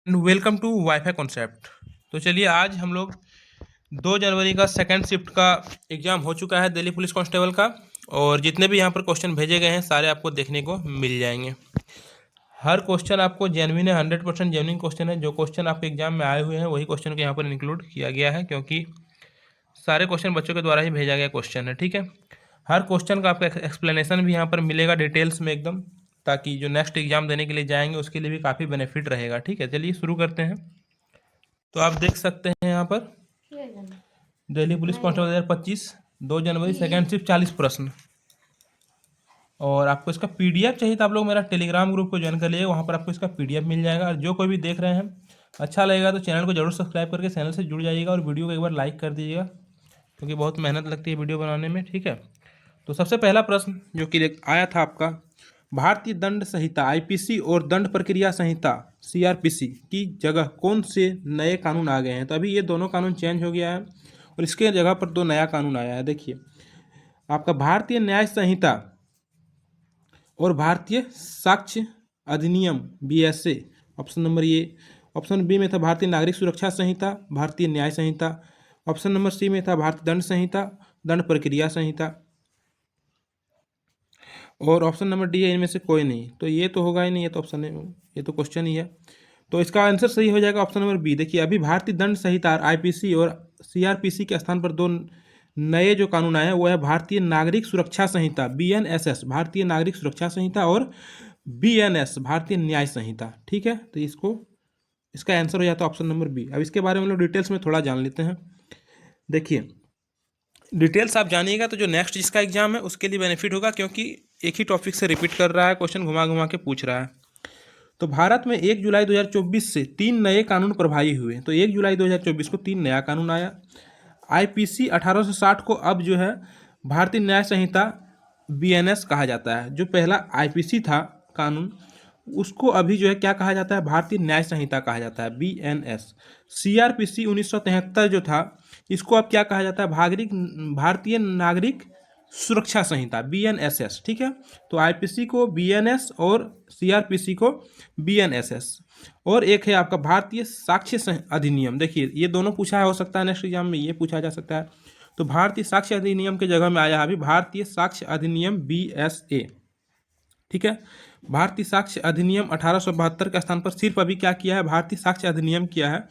Welcome to wifi concept. तो चलिए आज हम लोग 2 जनवरी का सेकंड शिफ्ट का एग्ज़ाम हो चुका है दिल्ली पुलिस कांस्टेबल का। और जितने भी यहाँ पर क्वेश्चन भेजे गए हैं सारे आपको देखने को मिल जाएंगे। हर क्वेश्चन आपको जेन्युइन है, 100% जेन्युइन क्वेश्चन है। जो क्वेश्चन आपके एग्जाम में आए हुए हैं वही क्वेश्चन को यहाँ पर इंक्लूड किया गया है, क्योंकि सारे क्वेश्चन बच्चों के द्वारा ही भेजा गया क्वेश्चन है। ठीक है, हर क्वेश्चन का आपका एक्सप्लेनेशन भी यहाँ पर मिलेगा डिटेल्स में एकदम, ताकि जो नेक्स्ट एग्जाम देने के लिए जाएंगे उसके लिए भी काफ़ी बेनिफिट रहेगा। ठीक है, चलिए शुरू करते हैं। तो आप देख सकते हैं यहाँ पर दिल्ली पुलिस कांस्टेबल 2025 2 जनवरी सेकेंड शिफ्ट 40 प्रश्न। और आपको इसका पीडीएफ चाहिए तो आप लोग मेरा टेलीग्राम ग्रुप को ज्वाइन कर लीजिए, वहाँ पर आपको इसका पीडीएफ मिल जाएगा। और जो कोई भी देख रहे हैं अच्छा लगेगा तो चैनल को जरूर सब्सक्राइब करके चैनल से जुड़ जाइएगा और वीडियो को एक बार लाइक कर दीजिएगा, क्योंकि बहुत मेहनत लगती है वीडियो बनाने में। ठीक है, तो सबसे पहला प्रश्न जो कि आया था आपका, भारतीय दंड संहिता आईपीसी और दंड प्रक्रिया संहिता सीआरपीसी की जगह कौन से नए कानून आ गए हैं। तो अभी ये दोनों कानून चेंज हो गया है और इसके जगह पर 2 नया कानून आया है। देखिए, आपका भारतीय न्याय संहिता और Bharatiya Sakshya Adhiniyam BSA, option number A. Option B में था भारतीय नागरिक सुरक्षा संहिता, भारतीय न्याय संहिता। ऑप्शन नंबर सी में था भारतीय दंड संहिता, दंड प्रक्रिया संहिता। और ऑप्शन नंबर डी है इनमें से कोई नहीं। तो ये तो होगा ही नहीं, ये तो ऑप्शन है, ये तो क्वेश्चन ही है। तो इसका आंसर सही हो जाएगा ऑप्शन नंबर बी। देखिए, अभी भारतीय दंड संहिता आईपीसी और सीआरपीसी के स्थान पर 2 नए जो कानून आए हैं वो है भारतीय नागरिक सुरक्षा संहिता बीएनएसएस, भारतीय नागरिक सुरक्षा संहिता, और बीएनएस भारतीय न्याय संहिता। ठीक है, तो इसका आंसर हो जाता है ऑप्शन नंबर बी। अब इसके बारे में हम लोग डिटेल्स में थोड़ा जान लेते हैं। देखिए, डिटेल्स आप जानिएगा तो जो नेक्स्ट जिसका एग्जाम है उसके लिए बेनिफिट होगा, क्योंकि एक ही टॉपिक से रिपीट कर रहा है, क्वेश्चन घुमा घुमा के पूछ रहा है। तो भारत में 1 जुलाई 2024 से 3 नए कानून प्रभावी हुए। तो 1 जुलाई 2024 को 3 नया कानून आया। आईपीसी 1860 को अब जो है भारतीय न्याय संहिता बीएनएस कहा जाता है। जो पहला आईपीसी था कानून उसको अभी जो है क्या कहा जाता है, भारतीय न्याय संहिता कहा जाता है बीएनएस। सीआरपीसी 1973 जो था इसको अब क्या कहा जाता है, भारतीय नागरिक सुरक्षा संहिता बीएनएसएस। ठीक है, तो आईपीसी को बीएनएस और सीआरपीसी को बीएनएसएस। और एक है आपका भारतीय साक्ष्य अधिनियम। देखिए, ये दोनों पूछा हो सकता है नेक्स्ट एग्जाम में, ये पूछा जा सकता है। तो भारतीय साक्ष्य अधिनियम के जगह में आया है अभी भारतीय साक्ष्य अधिनियम बीएसए। ठीक है, भारतीय साक्ष्य अधिनियम 1872 के स्थान पर सिर्फ अभी क्या किया है, भारतीय साक्ष्य अधिनियम किया है।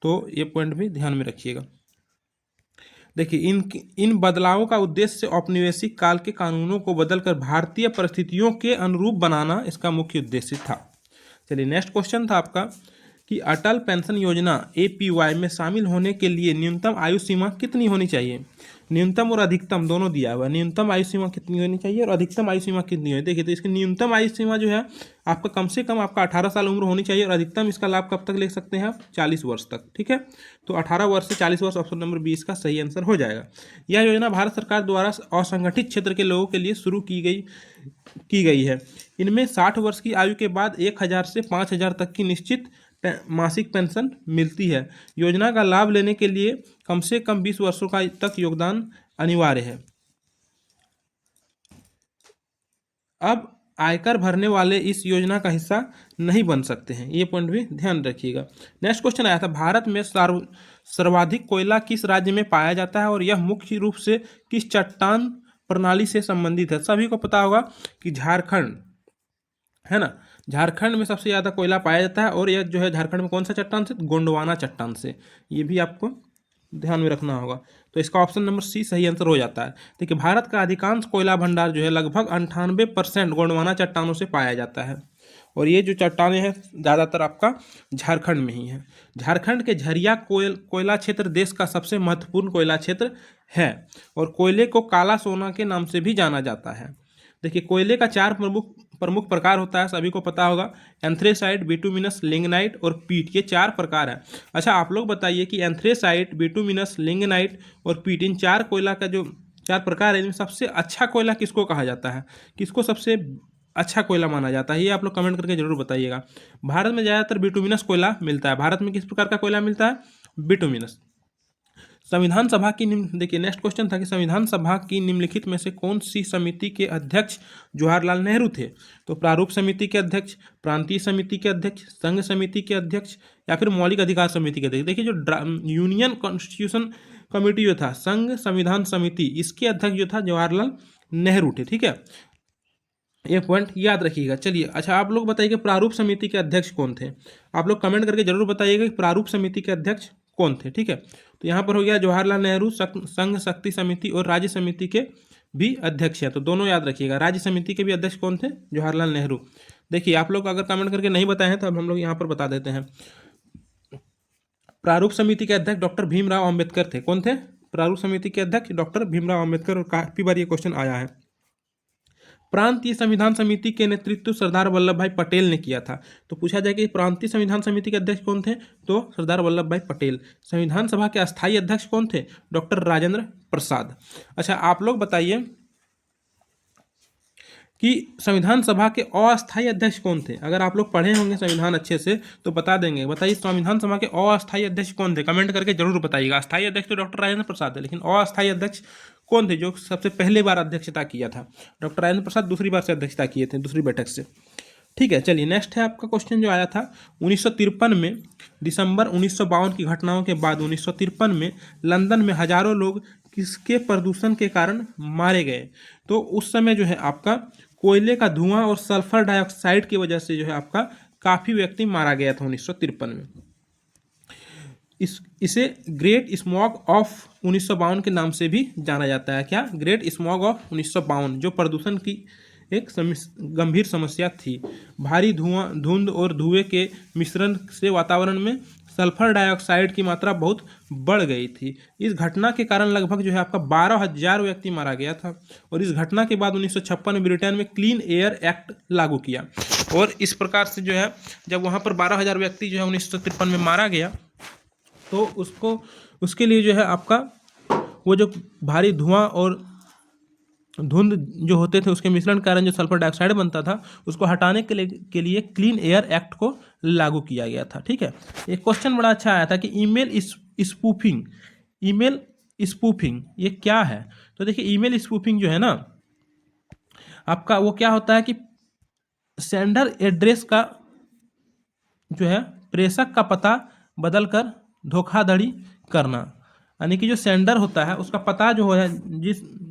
तो ये पॉइंट भी ध्यान में रखिएगा। देखिए, इन बदलावों का उद्देश्य औपनिवेशिक काल के कानूनों को बदलकर भारतीय परिस्थितियों के अनुरूप बनाना इसका मुख्य उद्देश्य था। चलिए, नेक्स्ट क्वेश्चन था आपका कि अटल पेंशन योजना एपीवाई में शामिल होने के लिए न्यूनतम आयु सीमा कितनी होनी चाहिए। न्यूनतम और अधिकतम दोनों दिया हुआ है। न्यूनतम आयु सीमा कितनी होनी चाहिए और अधिकतम आयु सीमा कितनी है। देखिए, तो इसकी न्यूनतम आयु सीमा जो है आपका कम से कम आपका 18 साल उम्र होनी चाहिए, और अधिकतम इसका लाभ कब तक ले सकते हैं आप, 40 वर्ष तक। ठीक है, तो 18 वर्ष से 40 वर्ष ऑप्शन नंबर 20 का सही आंसर हो जाएगा। यह योजना भारत सरकार द्वारा असंगठित क्षेत्र के लोगों के लिए शुरू की गई है। इनमें 60 वर्ष की आयु के बाद 1000 से 5000 तक की निश्चित मासिक पेंशन मिलती है। योजना का लाभ लेने के लिए कम से कम 20 वर्षों का तक योगदान अनिवार्य है। अब आयकर भरने वाले इस योजना का हिस्सा नहीं बन सकते हैं, ये पॉइंट भी ध्यान रखिएगा। नेक्स्ट क्वेश्चन आया था, भारत में सर्वाधिक कोयला किस राज्य में पाया जाता है और यह मुख्य रूप से किस चट्टान प्रणाली से संबंधित है। सभी को पता होगा कि झारखंड है ना, झारखंड में सबसे ज़्यादा कोयला पाया जाता है, और यह जो है झारखंड में कौन सा चट्टान से, गोंडवाना चट्टान से। ये भी आपको ध्यान में रखना होगा। तो इसका ऑप्शन नंबर सी सही आंसर हो जाता है। देखिए, भारत का अधिकांश कोयला भंडार जो है लगभग 98% गोंडवाना चट्टानों से पाया जाता है, और ये जो चट्टानें हैं ज़्यादातर आपका झारखंड में ही है। झारखंड के झरिया कोयला क्षेत्र देश का सबसे महत्वपूर्ण कोयला क्षेत्र है, और कोयले को काला सोना के नाम से भी जाना जाता है। देखिए, कोयले का 4 प्रमुख प्रकार होता है, सभी को पता होगा, एंथ्रेसाइट, बिटुमिनस, लिग्नाइट और पीट, ये 4 प्रकार है। अच्छा, आप लोग बताइए कि एंथ्रेसाइट, बिटुमिनस, लिग्नाइट और पीट, इन 4 कोयला का जो 4 प्रकार है, इनमें सबसे अच्छा कोयला किसको कहा जाता है, किसको सबसे अच्छा कोयला माना जाता है, ये आप लोग कमेंट करके जरूर बताइएगा। भारत में ज़्यादातर बिटुमिनस कोयला मिलता है। भारत में किस प्रकार का कोयला मिलता है, बिटुमिनस। संविधान सभा की देखिए नेक्स्ट क्वेश्चन था कि संविधान सभा की निम्नलिखित में से कौन सी समिति के अध्यक्ष जवाहरलाल नेहरू थे? तो प्रारूप समिति के अध्यक्ष, प्रांतीय समिति के अध्यक्ष, संघ समिति के अध्यक्ष या फिर मौलिक अधिकार समिति के अध्यक्ष। देखिए जो यूनियन कॉन्स्टिट्यूशन कमेटी जो था, संघ संविधान समिति, इसके अध्यक्ष जो था जवाहरलाल नेहरू थे। ठीक है, ये पॉइंट याद रखिएगा। चलिए अच्छा, आप लोग बताइए प्रारूप समिति के अध्यक्ष कौन थे? आप लोग कमेंट करके जरूर बताइएगा कि प्रारूप समिति के अध्यक्ष कौन थे। ठीक है, तो यहाँ पर हो गया जवाहरलाल नेहरू, संघ शक्ति समिति और राज्य समिति के भी अध्यक्ष है, तो दोनों याद रखिएगा। राज्य समिति के भी अध्यक्ष कौन थे? जवाहरलाल नेहरू। देखिए आप लोग अगर कमेंट करके नहीं बताए हैं तो अब हम लोग यहाँ पर बता देते हैं। प्रारूप समिति के अध्यक्ष डॉक्टर भीमराव अम्बेडकर थे। कौन थे? प्रारूप समिति के अध्यक्ष डॉक्टर भीमराव अम्बेडकर, और काफी बार ये क्वेश्चन आया है। प्रांतीय संविधान समिति के नेतृत्व सरदार वल्लभ भाई पटेल ने किया था। तो पूछा जाए कि प्रांतीय संविधान समिति के अध्यक्ष कौन थे? तो सरदार वल्लभ भाई पटेल। संविधान सभा के अस्थायी अध्यक्ष कौन थे? डॉक्टर राजेंद्र प्रसाद। अच्छा, आप लोग बताइए कि संविधान सभा के अस्थायी अध्यक्ष कौन थे? अगर आप लोग पढ़े होंगे संविधान अच्छे से तो बता देंगे। बताइए संविधान सभा के अस्थायी अध्यक्ष कौन थे? कमेंट करके जरूर बताइएगा। अस्थायी अध्यक्ष तो डॉक्टर राजेंद्र प्रसाद है, लेकिन अस्थायी अध्यक्ष कौन थे जो सबसे पहले बार अध्यक्षता किया था? डॉक्टर राजेंद्र प्रसाद दूसरी बार से अध्यक्षता किए थे, दूसरी बैठक से। ठीक है, चलिए नेक्स्ट है आपका क्वेश्चन जो आया था 1953 में, दिसंबर 1952 की घटनाओं के बाद 1953 में लंदन में हजारों लोग किसके प्रदूषण के कारण मारे गए? तो उस समय जो है आपका कोयले का धुआं और सल्फर डाइऑक्साइड की वजह से जो है आपका काफ़ी व्यक्ति मारा गया था 1953 में। इसे ग्रेट स्मॉग ऑफ 1952 के नाम से भी जाना जाता है। क्या? ग्रेट स्मॉग ऑफ 1952, जो प्रदूषण की एक गंभीर समस्या थी। भारी धुंध और धुएं के मिश्रण से वातावरण में सल्फर डाइऑक्साइड की मात्रा बहुत बढ़ गई थी। इस घटना के कारण लगभग जो है आपका 12,000 व्यक्ति मारा गया था। और इस घटना के बाद 1956 में ब्रिटेन में क्लीन एयर एक्ट लागू किया। और इस प्रकार से जो है जब वहाँ पर 12,000 व्यक्ति जो है 1953 में मारा गया, तो उसके लिए जो है आपका वो जो भारी धुआं और धुंध जो होते थे उसके मिश्रण के कारण जो सल्फर डाइऑक्साइड बनता था, उसको हटाने के लिए क्लीन एयर एक्ट को लागू किया गया था। ठीक है, एक क्वेश्चन बड़ा अच्छा आया था कि ईमेल स्पूफिंग ये क्या है? तो देखिए ईमेल स्पूफिंग जो है ना आपका, वो क्या होता है कि सेंडर एड्रेस का जो है प्रेषक का पता बदलकर धोखाधड़ी करना। यानी कि जो सेंडर होता है उसका पता जो है,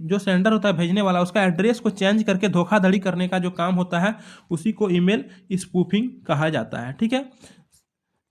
जो सेंडर होता है भेजने वाला, उसका एड्रेस को चेंज करके धोखाधड़ी करने का जो काम होता है उसी को ईमेल स्पूफिंग कहा जाता है। ठीक है,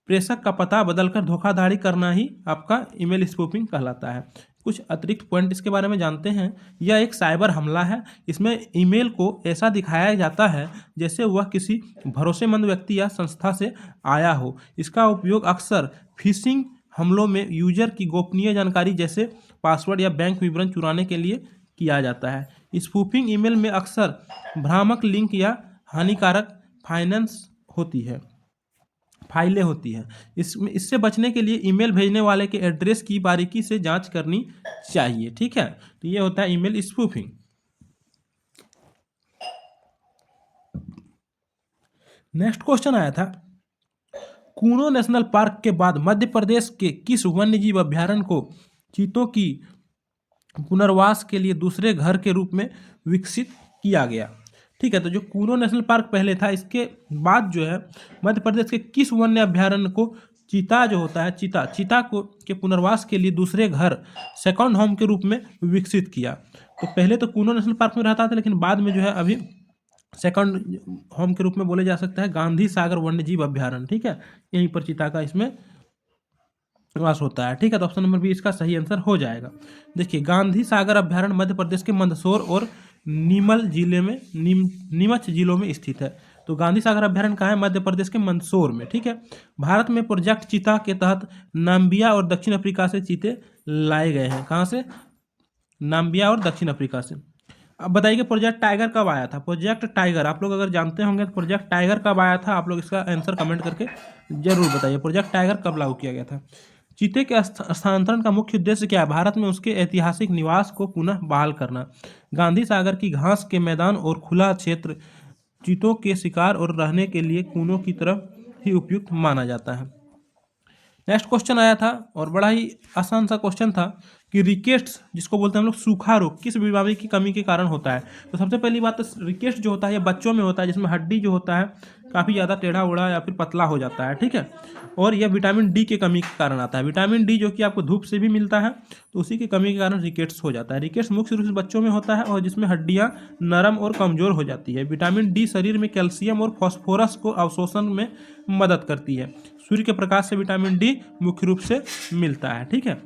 प्रेषक का पता बदलकर धोखाधड़ी करना ही आपका ईमेल स्पूफिंग कहलाता है। कुछ अतिरिक्त पॉइंट इसके बारे में जानते हैं। यह एक साइबर हमला है। इसमें ईमेल को ऐसा दिखाया जाता है जैसे वह किसी भरोसेमंद व्यक्ति या संस्था से आया हो। इसका उपयोग अक्सर फिशिंग हमलों में यूजर की गोपनीय जानकारी जैसे पासवर्ड या बैंक विवरण चुराने के लिए किया जाता है। स्पूफिंग ईमेल में अक्सर भ्रामक लिंक या हानिकारक फाइलें होती हैं। इससे बचने के लिए ईमेल भेजने वाले के एड्रेस की बारीकी से जांच करनी चाहिए। ठीक है, तो ये होता है ईमेल स्पूफिंग। नेक्स्ट क्वेश्चन आया था कूनो नेशनल पार्क के बाद मध्य प्रदेश के किस वन्यजीव अभ्यारण्य को चीतों की पुनर्वास के लिए दूसरे घर के रूप में विकसित किया गया? ठीक है, तो जो कूनो नेशनल पार्क पहले था, इसके बाद जो है मध्य प्रदेश के किस वन्य अभ्यारण्य को चीता जो होता है चीता को के पुनर्वास के लिए दूसरे घर, सेकंड होम के रूप में विकसित किया? तो पहले तो कूनो नेशनल पार्क में रहता था, लेकिन बाद में जो है अभी सेकंड होम के रूप में बोले जा सकता है गांधी सागर वन्यजीव अभ्यारण्य। ठीक है, यहीं पर चीता का इसमें वास होता है। ठीक है, तो ऑप्शन नंबर बी इसका सही आंसर हो जाएगा। देखिए गांधी सागर अभ्यारण्य मध्य प्रदेश के मंदसौर और नीमच जिलों में स्थित है। तो गांधी सागर अभ्यारण्य कहाँ है? मध्य प्रदेश के मंदसौर में। ठीक है, भारत में प्रोजेक्ट चीता के तहत नाम्बिया और दक्षिण अफ्रीका से चीते लाए गए हैं। कहाँ से? नाम्बिया और दक्षिण अफ्रीका से। अब बताइए प्रोजेक्ट टाइगर कब आया था? प्रोजेक्ट टाइगर आप लोग अगर जानते होंगे तो प्रोजेक्ट टाइगर कब आया था, आप लोग इसका आंसर कमेंट करके जरूर बताइए। प्रोजेक्ट टाइगर कब लागू किया गया था? चीते के स्थानांतरण का मुख्य उद्देश्य क्या है? भारत में उसके ऐतिहासिक निवास को पुनः बहाल करना। गांधी सागर की घास के मैदान और खुला क्षेत्र चीतों के शिकार और रहने के लिए कूनों की तरफ ही उपयुक्त माना जाता है। नेक्स्ट क्वेश्चन आया था और बड़ा ही आसान सा क्वेश्चन था कि रिकेट्स जिसको बोलते हैं हम लोग सूखा रोग किस बीमारी की कमी के कारण होता है। तो सबसे पहली बात तो रिकेट्स जो होता है ये बच्चों में होता है, जिसमें हड्डी जो होता है काफ़ी ज़्यादा टेढ़ा उड़ा या फिर पतला हो जाता है, ठीक है। और यह विटामिन डी के कमी के कारण आता है। विटामिन डी जो कि आपको धूप से भी मिलता है, तो उसी की कमी के कारण रिकेट्स हो जाता है। रिकेट्स मुख्य रूप से बच्चों में होता है और जिसमें हड्डियाँ नरम और कमज़ोर हो जाती है। विटामिन डी शरीर में कैल्शियम और फॉस्फोरस को अवशोषण में मदद करती है। सूर्य के प्रकाश से विटामिन डी मुख्य रूप से मिलता है, ठीक है।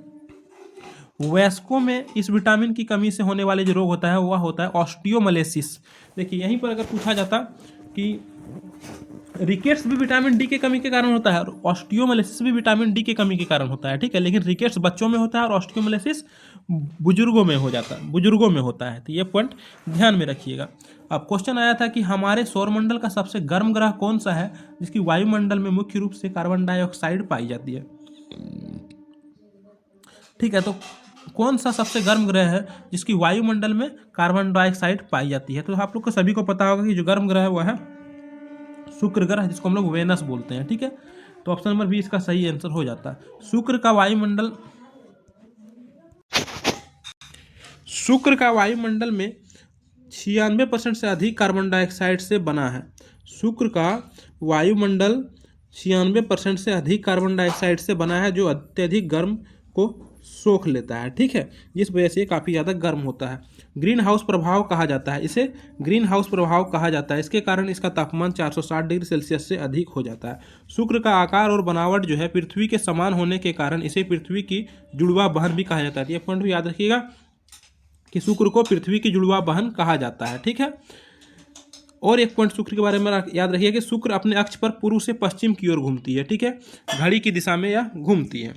वयस्कों में इस विटामिन की कमी से होने वाले जो रोग होता है वह होता है ऑस्टियोमलेसिस। देखिए यहीं पर अगर पूछा जाता कि रिकेट्स भी विटामिन डी के कमी के कारण होता है और ऑस्टियोमलेसिस भी विटामिन डी के कमी के कारण होता है, ठीक है। लेकिन रिकेट्स बच्चों में होता है और ऑस्टियोमलेसिस बुजुर्गों में होता है, तो ये पॉइंट ध्यान में रखिएगा। अब क्वेश्चन आया था कि हमारे सौरमंडल का सबसे गर्म ग्रह कौन सा है जिसकी वायुमंडल में मुख्य रूप से कार्बन डाइऑक्साइड पाई जाती है, ठीक है। तो कौन सा सबसे गर्म ग्रह है जिसकी वायुमंडल में कार्बन डाइऑक्साइड पाई जाती है। तो आप लोग को सभी को पता होगा कि जो गर्म ग्रह है वह है शुक्र ग्रह, जिसको हम लोग वेनस बोलते हैं, ठीक है। तो ऑप्शन नंबर बी इसका सही आंसर हो जाता है। शुक्र का वायुमंडल में 96% से अधिक कार्बन डाइऑक्साइड से बना है। शुक्र का वायुमंडल 96% से अधिक कार्बन डाइऑक्साइड से बना है, जो अत्यधिक गर्म को सोख लेता है, ठीक है। जिस वजह से काफ़ी ज़्यादा गर्म होता है। ग्रीन हाउस प्रभाव कहा जाता है इसे, ग्रीन हाउस प्रभाव कहा जाता है। इसके कारण इसका तापमान 460 डिग्री सेल्सियस से अधिक हो जाता है। शुक्र का आकार और बनावट जो है पृथ्वी के समान होने के कारण इसे पृथ्वी की जुड़वा बहन भी कहा जाता है। ये पॉइंट भी याद रखिएगा कि शुक्र को पृथ्वी की जुड़वा बहन कहा जाता है, ठीक है। और एक पॉइंट शुक्र के बारे में याद रखिए कि शुक्र अपने अक्ष पर पूर्व से पश्चिम की ओर घूमती है, ठीक है, घड़ी की दिशा में यह घूमती है।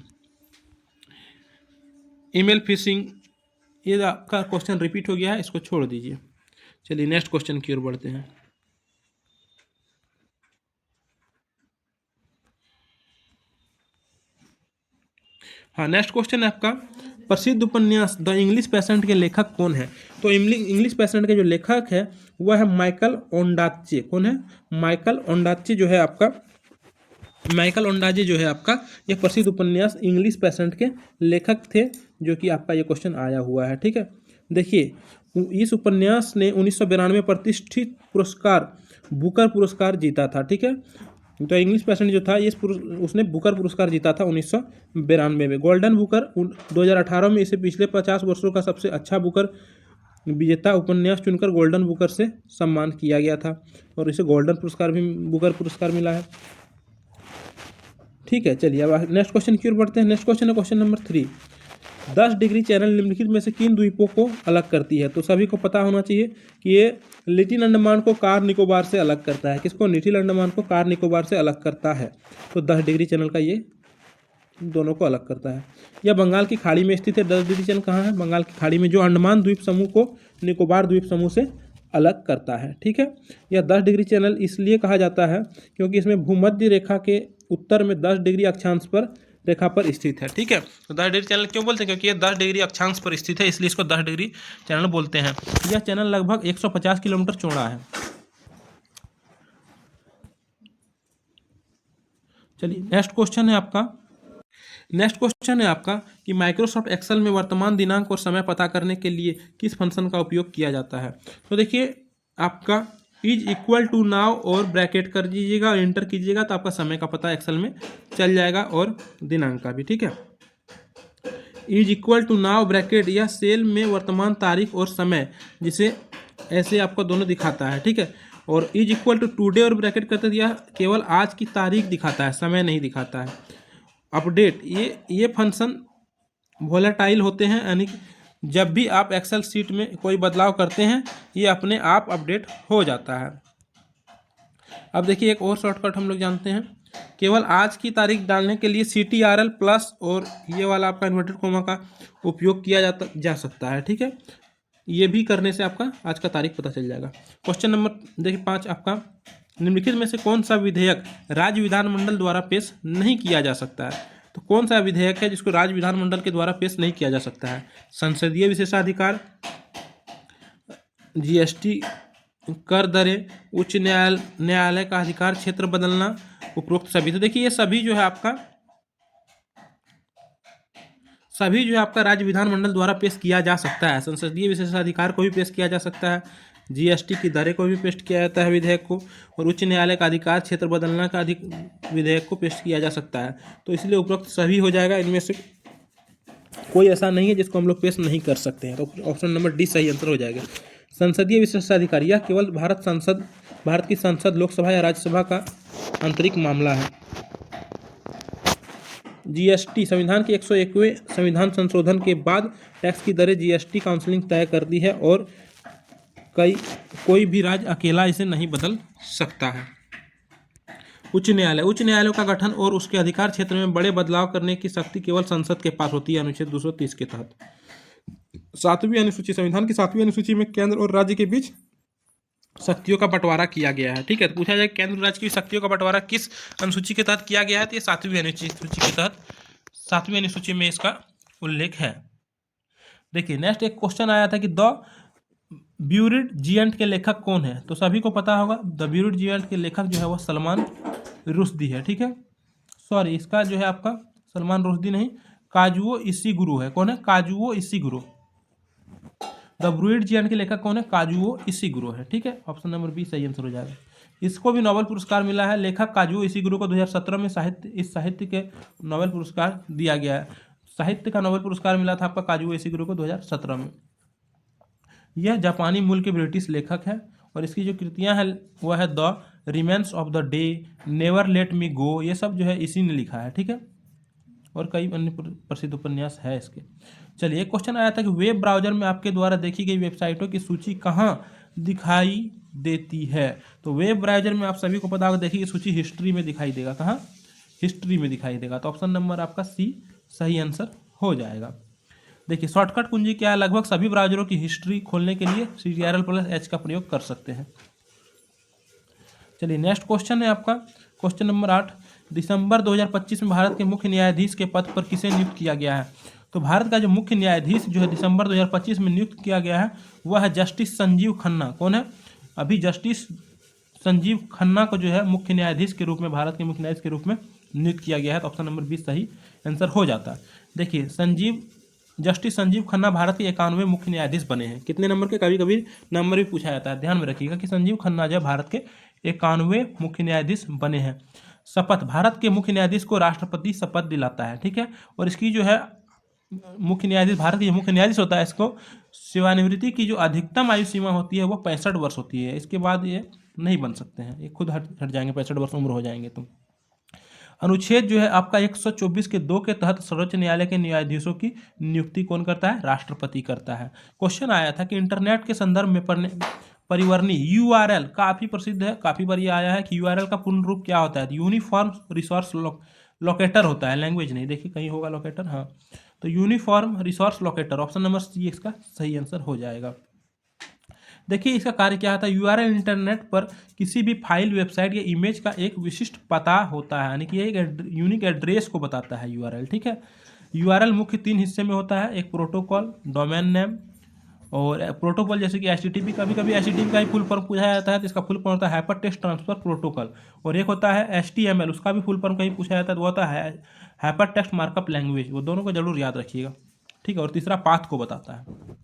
ईमेल फिशिंग, ये आपका क्वेश्चन रिपीट हो गया है, इसको छोड़ दीजिए। चलिए नेक्स्ट क्वेश्चन की ओर बढ़ते हैं। हाँ, नेक्स्ट क्वेश्चन है आपका प्रसिद्ध उपन्यास द इंग्लिश पेशेंट के लेखक कौन है। तो इंग्लिश पेशेंट के जो लेखक है वह है माइकल ओंडाचे। कौन है? माइकल ओंडाचे जो है आपका, माइकल ओंडाचे जो है आपका यह प्रसिद्ध उपन्यास इंग्लिश पेशेंट के लेखक थे, जो कि आपका ये क्वेश्चन आया हुआ है, ठीक है। देखिए इस उपन्यास ने 1992 प्रतिष्ठित पुरस्कार बुकर पुरस्कार जीता था, ठीक है। तो इंग्लिश पेशेंट जो था उसने बुकर पुरस्कार जीता था 1992 में। गोल्डन बुकर 2018 में इसे पिछले 50 वर्षों का सबसे अच्छा बुकर विजेता उपन्यास चुनकर गोल्डन बुकर से सम्मान किया गया था और इसे गोल्डन पुरस्कार भी बुकर पुरस्कार मिला है, ठीक है। चलिए अब नेक्स्ट क्वेश्चन की ओर बढ़ते हैं। नेक्स्ट क्वेश्चन है क्वेश्चन नंबर 3। 10 डिग्री चैनल निम्नलिखित में से किन द्वीपों को अलग करती है। तो सभी को पता होना चाहिए कि ये लिटिल अंडमान को कार निकोबार से अलग करता है। किसको? लिटिल अंडमान को कार निकोबार से अलग करता है। तो 10 डिग्री चैनल का ये दोनों को अलग करता है। यह बंगाल की खाड़ी में स्थित है। 10 डिग्री चैनल कहाँ है? बंगाल की खाड़ी में, जो अंडमान द्वीप समूह को निकोबार द्वीप समूह से अलग करता है, ठीक है। यह 10 डिग्री चैनल इसलिए कहा जाता है क्योंकि इसमें भूमध्य रेखा के उत्तर में 10 डिग्री अक्षांश पर रेखा पर स्थित है, ठीक है। तो 10 डिग्री चैनल क्यों बोलते हैं? क्योंकि ये 10 डिग्री अक्षांश पर स्थित है, इसलिए इसको 10 डिग्री चैनल बोलते हैं। यह चैनल लगभग 150 किलोमीटर चौड़ा है। चलिए नेक्स्ट क्वेश्चन है आपका कि माइक्रोसॉफ्ट एक्सेल में वर्तमान दिनांक और समय पता करने के लिए किस फंक्शन का उपयोग किया जाता है। तो देखिए आपका इज इक्वल टू नाउ और ब्रैकेट कर दीजिएगा और इंटर कीजिएगा, तो आपका समय का पता एक्सेल में चल जाएगा और दिनांक का भी, ठीक है। Is equal to now bracket या सेल में वर्तमान तारीख और समय, जिसे ऐसे आपको दोनों दिखाता है, ठीक है। और इज इक्वल टू टुडे और ब्रैकेट करते दिया केवल आज की तारीख दिखाता है, समय नहीं दिखाता है। अपडेट, ये फंक्शन वोलेटाइल होते हैं, यानी जब भी आप एक्सेल सीट में कोई बदलाव करते हैं ये अपने आप अपडेट हो जाता है। अब देखिए एक और शॉर्टकट हम लोग जानते हैं। केवल आज की तारीख डालने के लिए CTRL प्लस और ये वाला आपका इन्वर्टेड कोमा का उपयोग किया जा सकता है, ठीक है। ये भी करने से आपका आज का तारीख पता चल जाएगा। क्वेश्चन नंबर देखिए 5 आपका, निम्नलिखित में से कौन सा विधेयक राज्य विधानमंडल द्वारा पेश नहीं किया जा सकता है। तो कौन सा विधेयक है जिसको राज्य विधानमंडल के द्वारा पेश नहीं किया जा सकता है? संसदीय विशेषाधिकार, GST, कर दरें, उच्च न्यायालय का अधिकार क्षेत्र बदलना, उपरोक्त सभी। तो देखिए ये सभी जो है आपका सभी जो है आपका राज्य विधानमंडल द्वारा पेश किया जा सकता है। संसदीय विशेषाधिकार को भी पेश किया जा सकता है, जीएसटी की दरें को भी पेश किया जाता है विधेयक को, और उच्च न्यायालय का अधिकार क्षेत्र बदलना का विधेयक को पेश किया जा सकता है। तो इसलिए उपरोक्त सभी हो जाएगा, इनमें से कोई ऐसा नहीं है जिसको हम लोग पेश नहीं कर सकते हैं। तो ऑप्शन नंबर डी सही आंसर हो जाएगा। संसदीय विशेषाधिकार यह केवल भारत की संसद, लोकसभा या राज्यसभा का आंतरिक मामला है। जीएसटी संविधान के 101वें संविधान संशोधन के बाद टैक्स की दरें जीएसटी काउंसिल तय करती है और कोई भी राज्य अकेला इसे नहीं बदल सकता है। उच्च न्यायालयों का गठन और उसके अधिकार क्षेत्र में बड़े बदलाव करने की शक्ति केवल संसद के पास होती है, अनुच्छेद 230 के तहत। 7वीं अनुसूची, संविधान की 7वीं अनुसूची में केंद्र और राज्य के बीच शक्तियों का बंटवारा किया गया है। ठीक है, तो पूछा जाए केंद्र राज्य की शक्तियों का बंटवारा किस अनुसूची के तहत किया गया है, तो ये 7वीं अनुसूची के तहत, 7वीं अनुसूची में इसका उल्लेख है। देखिए नेक्स्ट एक क्वेश्चन आया था कि द ब्यूरिड जियंट के लेखक कौन है। तो सभी को पता होगा द ब्यूरिड जियंट के लेखक जो है वह सलमान रुश्दी है। ठीक है, सॉरी इसका जो है आपका सलमान रुश्दी नहीं, काजुओ इशिगुरो है। कौन है? Kazuo Ishiguro. द ब्रूइड जियंट के लेखक कौन है? काजुओ इशिगुरो है। ठीक है, ऑप्शन नंबर बी सही आंसर हो जाएगा। इसको भी नोबेल पुरस्कार मिला है। लेखक काजुओ इशिगुरो को 2017 में साहित्य के नोबेल पुरस्कार दिया गया है। साहित्य का नोबेल पुरस्कार मिला था आपका काजुओ इशिगुरो को 2017 में। यह जापानी मूल के ब्रिटिश लेखक है और इसकी जो कृतियां हैं वह है the remains of the day, never let me go, ये सब जो है इसी ने लिखा है। ठीक है, और कई अन्य प्रसिद्ध उपन्यास है इसके। चलिए एक क्वेश्चन आया था कि वेब ब्राउजर में आपके द्वारा देखी गई वेबसाइटों की सूची कहाँ दिखाई देती है। तो वेब ब्राउजर में आप सभी को पता होगा, देखिए सूची हिस्ट्री में दिखाई देगा। कहाँ? हिस्ट्री में दिखाई देगा। तो ऑप्शन नंबर आपका सी सही आंसर हो जाएगा। देखिए शॉर्टकट कुंजी क्या है? लगभग सभी ब्राउजरों की हिस्ट्री खोलने के लिए CTRL+H का प्रयोग कर सकते हैं। चलिए नेक्स्ट क्वेश्चन है आपका क्वेश्चन नंबर 8। दिसंबर 2025 में भारत के मुख्य न्यायाधीश के पद पर किसे नियुक्त किया गया है। तो भारत का जो मुख्य न्यायाधीश जो है दिसंबर 2025 में नियुक्त किया गया है वह है जस्टिस संजीव खन्ना। कौन है? अभी जस्टिस संजीव खन्ना को जो है मुख्य न्यायाधीश के रूप में, भारत के मुख्य न्यायाधीश के रूप में नियुक्त किया गया है। तो ऑप्शन नंबर 20 सही आंसर हो जाता है। देखिए जस्टिस संजीव खन्ना भारत के 91वें मुख्य न्यायाधीश बने हैं। कितने नंबर के? कभी कभी नंबर भी पूछा जाता है, ध्यान में रखिएगा कि संजीव खन्ना जो है भारत के 91वें मुख्य न्यायाधीश बने हैं। शपथ, भारत के मुख्य न्यायाधीश को राष्ट्रपति शपथ दिलाता है। ठीक है, और इसकी जो है मुख्य न्यायाधीश, भारत के मुख्य न्यायाधीश होता है, इसको सेवानिवृत्ति की जो अधिकतम आयु सीमा होती है वो 65 वर्ष होती है। इसके बाद ये नहीं बन सकते हैं, ये खुद हट जाएंगे, 65 वर्ष उम्र हो जाएंगे। तो अनुच्छेद जो है आपका 124 के 2 के तहत सर्वोच्च न्यायालय के न्यायाधीशों की नियुक्ति कौन करता है? राष्ट्रपति करता है। क्वेश्चन आया था कि इंटरनेट के संदर्भ में परिवर्णी URL काफी प्रसिद्ध है, काफी बार ये आया है कि URL का पूर्ण रूप क्या होता है? यूनिफॉर्म रिसोर्स लोकेटर होता है, लैंग्वेज नहीं। देखिए कहीं होगा लोकेटर, हाँ, तो uniform resource locator, option number C इसका सही आंसर हो जाएगा। देखिए इसका कार्य क्या होता है? URL इंटरनेट पर किसी भी फाइल, वेबसाइट या इमेज का एक विशिष्ट पता होता है, यानी कि एक यूनिक एड्रेस को बताता है URL। ठीक है, URL मुख्य 3 हिस्से में होता है, एक प्रोटोकॉल, डोमेन नेम, और प्रोटोकॉल जैसे कि HTTP, कभी कभी HTTP का ही फुल फॉर्म पूछा जाता है तो इसका फुल फॉर्म होता है हाइपर टेक्स्ट ट्रांसफर प्रोटोकॉल। और एक होता है HTML, उसका भी फुल फॉर्म कहीं पूछा जाता है तो वो होता है हाइपर टेक्स्ट मार्कअप लैंग्वेज। वो दोनों को जरूर याद रखिएगा। ठीक है, और तीसरा पाथ को बताता है।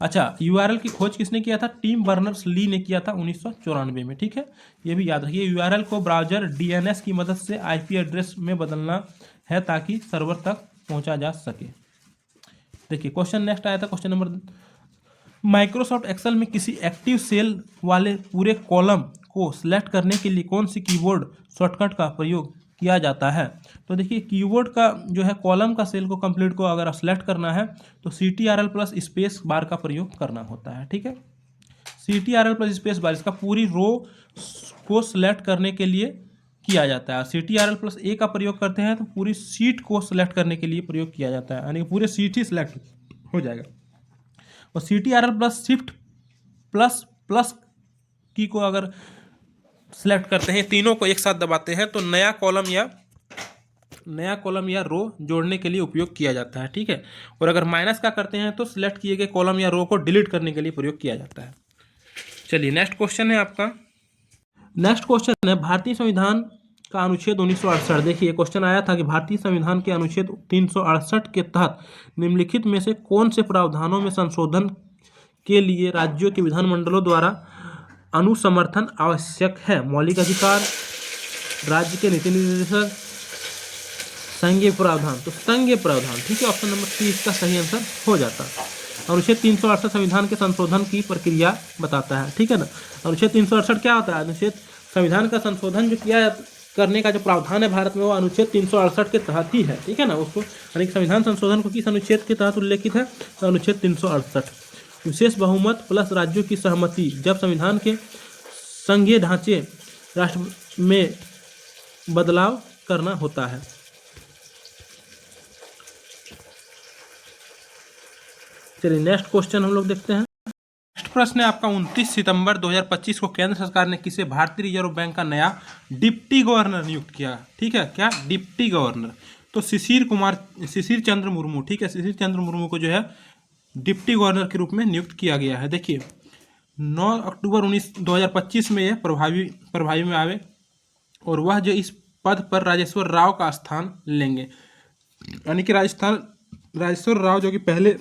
अच्छा, URL की खोज किसने किया था? टिम बर्नर्स-ली ने किया था 1994 में। ठीक है, ये भी याद रखिए। URL को ब्राउजर DNS की मदद से IP एड्रेस में बदलना है ताकि सर्वर तक पहुंचा जा सके। देखिए क्वेश्चन नेक्स्ट आया था क्वेश्चन नंबर, माइक्रोसॉफ्ट एक्सेल में किसी एक्टिव सेल वाले पूरे कॉलम को सिलेक्ट करने के लिए कौन सी कीबोर्ड शॉर्टकट का प्रयोग किया जाता है। तो देखिए कीबोर्ड का जो है कॉलम का सेल को कंप्लीट को अगर सेलेक्ट करना है तो CTRL+स्पेस बार का प्रयोग करना होता है। ठीक है, CTRL+स्पेस बार इसका पूरी रो को सिलेक्ट करने के लिए किया जाता है। CTRL+A का प्रयोग करते हैं तो पूरी सीट को सिलेक्ट करने के लिए प्रयोग किया जाता है, यानी पूरे सीट ही सिलेक्ट हो जाएगा। और CTRL+Shift++ की को अगर सिलेक्ट करते हैं, तीनों को एक साथ दबाते हैं तो नया कॉलम या रो जोड़ने के लिए उपयोग किया जाता है। ठीक है, और अगर माइनस का करते हैं तो सिलेक्ट किए गए कॉलम या रो को डिलीट करने के लिए प्रयोग किया जाता है। चलिए नेक्स्ट क्वेश्चन है आपका, नेक्स्ट क्वेश्चन है भारतीय संविधान का अनुच्छेद 1968। देखिए क्वेश्चन आया था कि भारतीय संविधान के अनुच्छेद 368 के तहत निम्नलिखित में से कौन से प्रावधानों में संशोधन के लिए राज्यों के विधानमंडलों द्वारा अनुसमर्थन आवश्यक है? मौलिक अधिकार, राज्य के नीति निर्देशक, संघीय प्रावधान। तो संघीय प्रावधान, ठीक है, ऑप्शन नंबर सी इसका सही आंसर हो जाता है। अनुच्छेद 368 संविधान के संशोधन की प्रक्रिया बताता है, ठीक है ना। अनुच्छेद 368 क्या होता है? अनुच्छेद संविधान का संशोधन जो किया करने का जो प्रावधान है भारत में, वो अनुच्छेद 368 के तहत ही है, ठीक है ना। उसको यानी संविधान संशोधन को किस अनुच्छेद के तहत उल्लेखित है? तो अनुच्छेद 368। विशेष बहुमत प्लस राज्यों की सहमति, जब संविधान के संघीय ढांचे राष्ट्र में बदलाव करना होता है। चलिए नेक्स्ट क्वेश्चन हम लोग देखते हैं। नेक्स्ट प्रश्न है आपका 29 सितंबर 2025 को केंद्र सरकार ने किसे भारतीय रिजर्व बैंक का नया डिप्टी गवर्नर नियुक्त किया? ठीक है, क्या? Deputy governor. तो शिशिर चंद्र मुर्मू, ठीक है, शिशिर चंद्र मुर्मू को जो है डिप्टी गवर्नर के रूप में नियुक्त किया गया है। देखिए 9 अक्टूबर 2025 में यह प्रभावी में आवे और वह जो इस पद पर राजेश्वर राव का स्थान लेंगे, यानी कि राजेश्वर राव जो कि पहले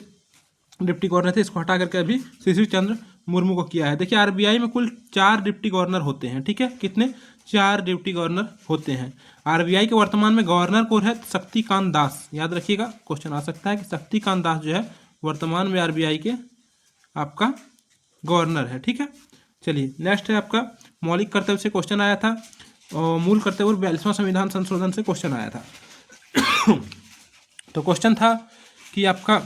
डिप्टी गवर्नर थे, इसको हटा करके अभी शिशिर चंद्र मुर्मू को किया है। देखिए आरबीआई में कुल 4 डिप्टी गवर्नर होते हैं, ठीक है, कितने? 4 डिप्टी गवर्नर होते हैं। आरबीआई के वर्तमान में गवर्नर को है शक्तिकांत दास, याद रखिएगा, क्वेश्चन आ सकता है कि शक्तिकांत दास जो है वर्तमान में आरबीआई के आपका गवर्नर है, ठीक है। चलिए नेक्स्ट है आपका मौलिक कर्तव्य से क्वेश्चन आया था और मूल कर्तव्य 42वां संविधान संशोधन से क्वेश्चन आया था। तो क्वेश्चन था कि आपका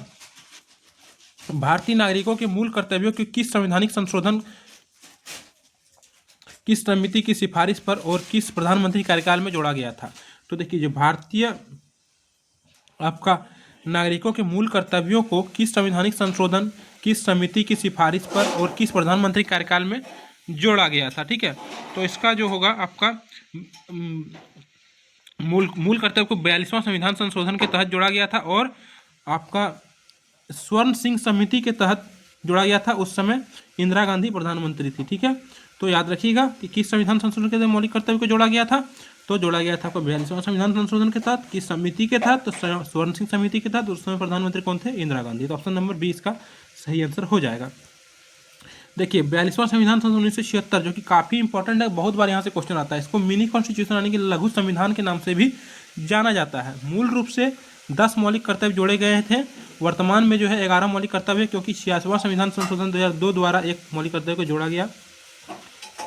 भारतीय नागरिकों के मूल कर्तव्यों के किस संवैधानिक संशोधन किस समिति की सिफारिश पर और किस प्रधानमंत्री कार्यकाल में जोड़ा गया था? तो देखिए जो भारतीय आपका नागरिकों के मूल कर्तव्यों को किस संवैधानिक संशोधन किस समिति की सिफारिश पर और किस प्रधानमंत्री कार्यकाल में जोड़ा गया था, ठीक है। तो इसका जो होगा आपका मूल कर्तव्य को 42वां संविधान संशोधन के तहत जोड़ा गया था और आपका स्वर्ण सिंह समिति के तहत जोड़ा गया था। उस समय इंदिरा गांधी प्रधानमंत्री थी, ठीक है। तो याद रखिएगा कि किस संविधान संशोधन के तहत मौलिक कर्तव्य को जोड़ा गया था? तो जोड़ा गया था आपको 42वां संविधान संशोधन के तहत। किस समिति के तहत? तो स्वर्ण सिंह समिति के तहत। उस समय प्रधानमंत्री कौन थे? इंदिरा गांधी। तो ऑप्शन नंबर 20 का सही आंसर हो जाएगा। देखिए 42वां संविधान संशोधन 1976 जो कि काफ़ी इंपॉर्टेंट है, बहुत बार यहाँ से क्वेश्चन आता है। इसको मिनी कॉन्स्टिट्यूशन यानी कि लघु संविधान के नाम से भी जाना जाता है। मूल रूप से 10 मौलिक कर्तव्य जोड़े गए थे, वर्तमान में जो है 11 मौलिक कर्तव्य, क्योंकि 86वां संविधान संशोधन 2002 द्वारा एक मौलिक कर्तव्य को जोड़ा गया,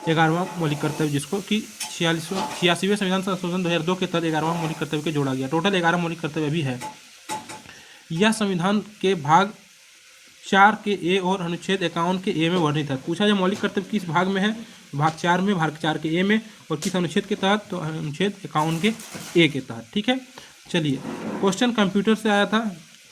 11वां मौलिक कर्तव्य, जिसको कि 86वें संविधान संशोधन 2002 के तहत 11वां मौलिक कर्तव्य को जोड़ा गया। टोटल 11 मौलिक कर्तव्य भी है। यह संविधान के भाग 4 के ए और अनुच्छेद 51 के ए में वर्णित है। पूछा जाए मौलिक कर्तव्य किस भाग में है? भाग 4 में, भाग 4 के ए में। और किस अनुच्छेद के तहत? तो अनुच्छेद 51 के ए के तहत, ठीक है। चलिए क्वेश्चन कंप्यूटर से आया था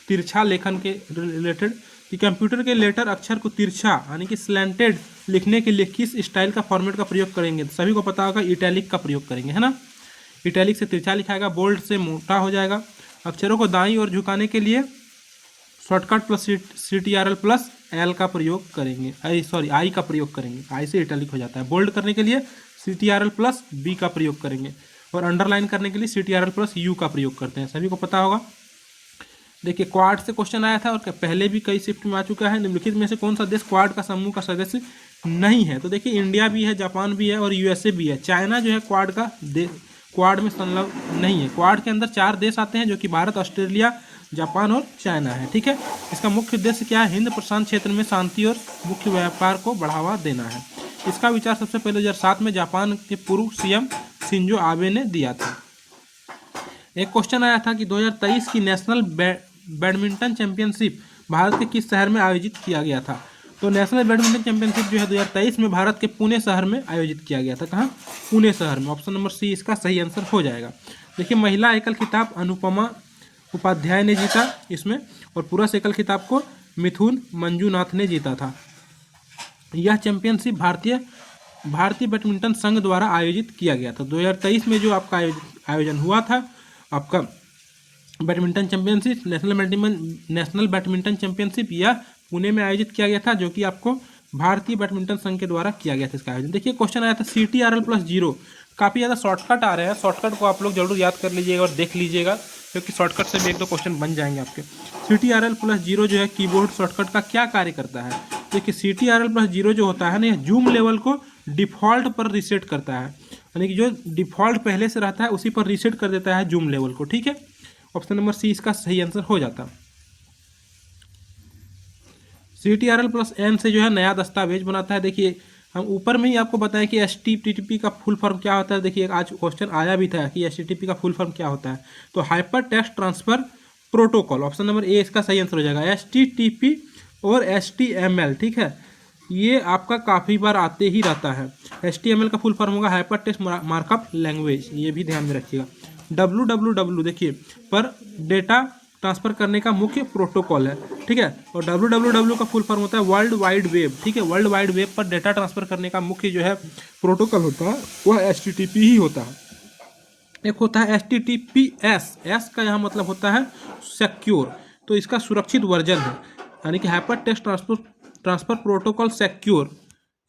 तिरछा लेखन के रिलेटेड कि कंप्यूटर के लेटर अक्षर को तिरछा यानी कि स्लैंटेड लिखने के लिए किस स्टाइल का फॉर्मेट का प्रयोग करेंगे? सभी को पता होगा इटैलिक का प्रयोग करेंगे, है ना। इटैलिक से तिरछा लिखाएगा, बोल्ड से मोटा हो जाएगा। अक्षरों को दाईं ओर झुकाने के लिए shortcut plus CTRL plus L का प्रयोग करेंगे, आई का प्रयोग करेंगे, आई से इटैलिक हो जाता है। बोल्ड करने के लिए CTRL प्लस B का प्रयोग करेंगे और अंडरलाइन करने के लिए CTRL प्लस U का प्रयोग करते हैं, सभी को पता होगा। देखिए क्वाड से क्वेश्चन आया था और पहले भी कई शिफ्ट में आ चुका है। निम्नलिखित में से कौन सा देश क्वाड का समूह का सदस्य नहीं है? तो देखिए इंडिया भी है, जापान भी है और USA भी है। चाइना जो है क्वाड में संलग्न नहीं है। क्वाड के अंदर 4 देश आते हैं जो कि भारत, ऑस्ट्रेलिया, जापान और चाइना है, ठीक है। इसका मुख्य उद्देश्य क्या है? हिंद प्रशांत क्षेत्र में शांति और मुख्य व्यापार को बढ़ावा देना है। इसका विचार सबसे पहले 2007 में जापान के पूर्व CM शिंजो आबे ने दिया था। एक क्वेश्चन आया था कि 2023 की नेशनल बैडमिंटन चैंपियनशिप भारत के किस शहर में आयोजित किया गया था? तो नेशनल बैडमिंटन चैंपियनशिप जो है 2023 में भारत के पुणे शहर में आयोजित किया गया था। कहाँ? पुणे शहर में। ऑप्शन नंबर सी इसका सही आंसर हो जाएगा। देखिए महिला एकल खिताब अनुपमा उपाध्याय ने जीता इसमें, और पुरुष एकल खिताब को मिथुन मंजूनाथ ने जीता था। यह चैंपियनशिप भारतीय बैडमिंटन संघ द्वारा आयोजित किया गया था। 2023 में जो आपका आयोजन हुआ था आपका badminton championship, national badminton championship, यह पुणे में आयोजित किया गया था, जो कि आपको भारतीय बैडमिंटन संघ के द्वारा किया गया था इसका आयोजन। देखिए क्वेश्चन आया था CTRL प्लस 0 काफ़ी ज़्यादा शॉर्टकट आ रहे हैं, शॉर्टकट को आप लोग जरूर याद कर लीजिएगा और देख लीजिएगा, क्योंकि शॉर्टकट से भी 1-2 क्वेश्चन बन जाएंगे आपके। CTRL+0 जो है कीबोर्ड शॉर्टकट का क्या कार्य करता है? देखिए CTRL+0 जो होता है ना, यह जूम लेवल को डिफ़ॉल्ट पर रीसेट करता है, यानी कि जो डिफ़ॉल्ट पहले से रहता है उसी पर रीसेट कर देता है जूम लेवल को, ठीक है। ऑप्शन नंबर सी इसका सही आंसर हो जाता। CTRL+N से जो है नया दस्तावेज बनाता है। देखिए हम ऊपर में ही आपको बताएं कि HTTP का फुल फॉर्म क्या होता है। देखिए आज क्वेश्चन आया भी था कि HTTP का फुल फॉर्म क्या होता है, तो hyper text transfer protocol, option number ए इसका सही आंसर हो जाएगा। HTTP और HTML, ठीक है, ये आपका काफ़ी बार आते ही रहता है। HTML का फुल फॉर्म होगा हाइपर टेक्स्ट मार्कअप लैंग्वेज, ये भी ध्यान में रखिएगा। www देखिए पर डेटा ट्रांसफर करने का मुख्य प्रोटोकॉल है, ठीक है, और www का फुल फॉर्म होता है वर्ल्ड वाइड वेब, ठीक है। वर्ल्ड वाइड वेब पर डेटा ट्रांसफर करने का मुख्य जो है प्रोटोकॉल होता है वह HTTP ही होता है। एक होता है HTTPS, एस का यहाँ मतलब होता है सिक्योर, तो इसका सुरक्षित वर्जन है, यानी कि hyper text transfer protocol secure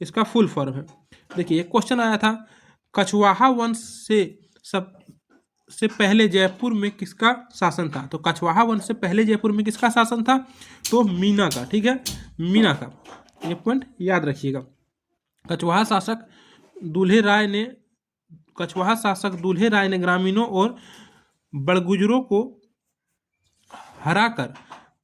इसका फुल फॉर्म है। देखिए एक क्वेश्चन आया था, कछवाहा वंश से पहले जयपुर में किसका शासन था? तो कछवाहा वंश से पहले जयपुर में किसका शासन था? तो मीना का, ठीक है, मीना का, ये पॉइंट याद रखिएगा। कछवाहा शासक दूल्हे राय ने ग्रामीणों और बड़गुजरों को हराकर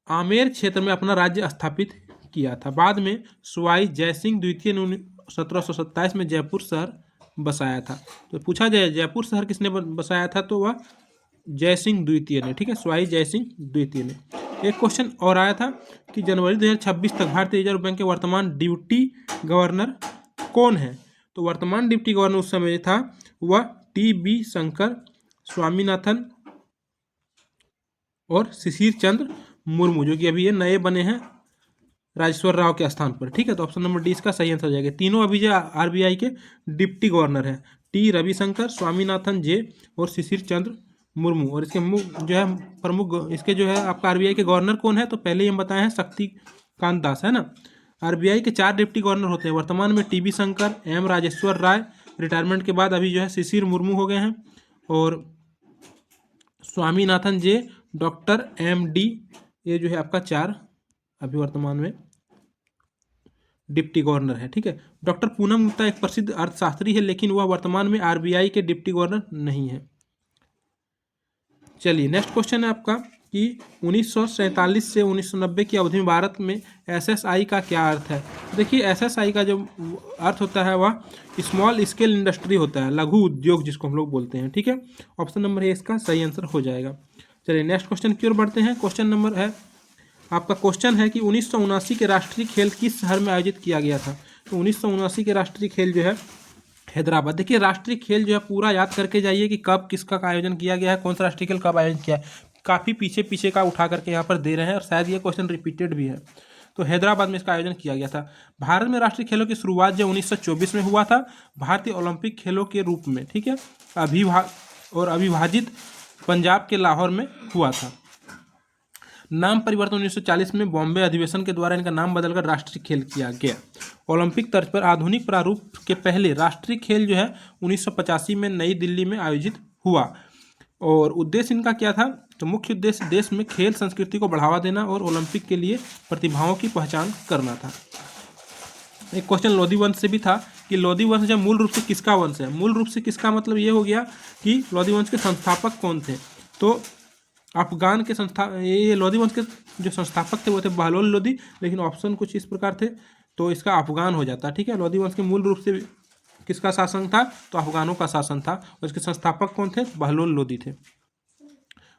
आमेर क्षेत्र में अपना राज्य स्थापित किया था। बाद में सवाई जयसिंह द्वितीय ने 1727 में जयपुर शहर बसाया था। तो पूछा जाए जयपुर शहर किसने बसाया था, तो वह जयसिंह द्वितीय ने, ठीक है, सवाई जयसिंह द्वितीय ने। एक क्वेश्चन और आया था कि जनवरी 2026 तक भारतीय रिजर्व बैंक के वर्तमान डिप्टी गवर्नर कौन है? तो वर्तमान डिप्टी गवर्नर उस समय था वह TB शंकर, स्वामीनाथन और शिशिर चंद्र मुर्मू, जो कि अभी ये नए बने हैं राजेश्वर राव के स्थान पर, ठीक है। तो ऑप्शन नंबर डी इसका सही आंसर हो जाएगा। तीनों अभी जो RBI के डिप्टी गवर्नर हैं, T रविशंकर, स्वामीनाथन जे और शिशिर चंद्र मुर्मू। और इसके जो है प्रमुख इसके जो है आपका RBI के गवर्नर कौन है, तो पहले ही हम बताए हैं शक्तिकांत दास, है ना। RBI के 4 डिप्टी गवर्नर होते हैं वर्तमान में, TB शंकर, M राजेश्वर राय, रिटायरमेंट के बाद अभी जो है शिशिर मुर्मू हो गए हैं, और स्वामीनाथन जे, डॉक्टर MD, ये जो है आपका 4 अभी वर्तमान में डिप्टी गवर्नर है, ठीक है। डॉक्टर पूनम गुप्ता एक प्रसिद्ध अर्थशास्त्री है, लेकिन वह वर्तमान में RBI के डिप्टी गवर्नर नहीं है। चलिए नेक्स्ट क्वेश्चन है आपका कि 1947 से 1990 की अवधि में भारत में SSI का क्या अर्थ है? देखिए SSI का जो अर्थ होता है वह स्मॉल स्केल इंडस्ट्री होता है, लघु उद्योग जिसको हम लोग बोलते हैं, ठीक है। ऑप्शन नंबर ए इसका सही आंसर हो जाएगा। चलिए नेक्स्ट क्वेश्चन की ओर बढ़ते हैं। क्वेश्चन नंबर है आपका, क्वेश्चन है कि 1979 के राष्ट्रीय खेल किस शहर में आयोजित किया गया था? तो 1979 के राष्ट्रीय खेल जो है हैदराबाद। देखिए राष्ट्रीय खेल जो है पूरा याद करके जाइए कि कब किसका आयोजन किया गया है, कौन सा राष्ट्रीय खेल कब आयोजन किया है। काफ़ी पीछे का उठा करके यहाँ पर दे रहे हैं और शायद ये क्वेश्चन रिपीटेड भी है। तो हैदराबाद में इसका आयोजन किया गया था। भारत में राष्ट्रीय खेलों की शुरुआत जो 1924 में हुआ था भारतीय ओलंपिक खेलों के रूप में, ठीक है, अविभाजित पंजाब के लाहौर में हुआ था। नाम परिवर्तन 1940 में बॉम्बे अधिवेशन के द्वारा इनका नाम बदलकर राष्ट्रीय खेल किया गया। ओलंपिक तर्ज पर आधुनिक प्रारूप के पहले राष्ट्रीय खेल जो है 1985 में नई दिल्ली में आयोजित हुआ, और उद्देश्य इनका क्या था? तो मुख्य उद्देश्य देश में खेल संस्कृति को बढ़ावा देना और ओलंपिक के लिए प्रतिभाओं की पहचान करना था। एक क्वेश्चन लोधी वंश से भी था कि लोधी वंश जो मूल रूप से किसका वंश है? मूल रूप से किसका मतलब ये हो गया कि लोधी वंश के संस्थापक कौन थे? तो अफगान के ये लोधी वंश के जो संस्थापक थे वो थे बहलोल लोधी, लेकिन ऑप्शन कुछ इस प्रकार थे तो इसका अफगान हो जाता, ठीक है। लोधी वंश के मूल रूप से किसका शासन था? तो अफगानों का शासन था, और इसके संस्थापक कौन थे? बहलोल लोधी थे।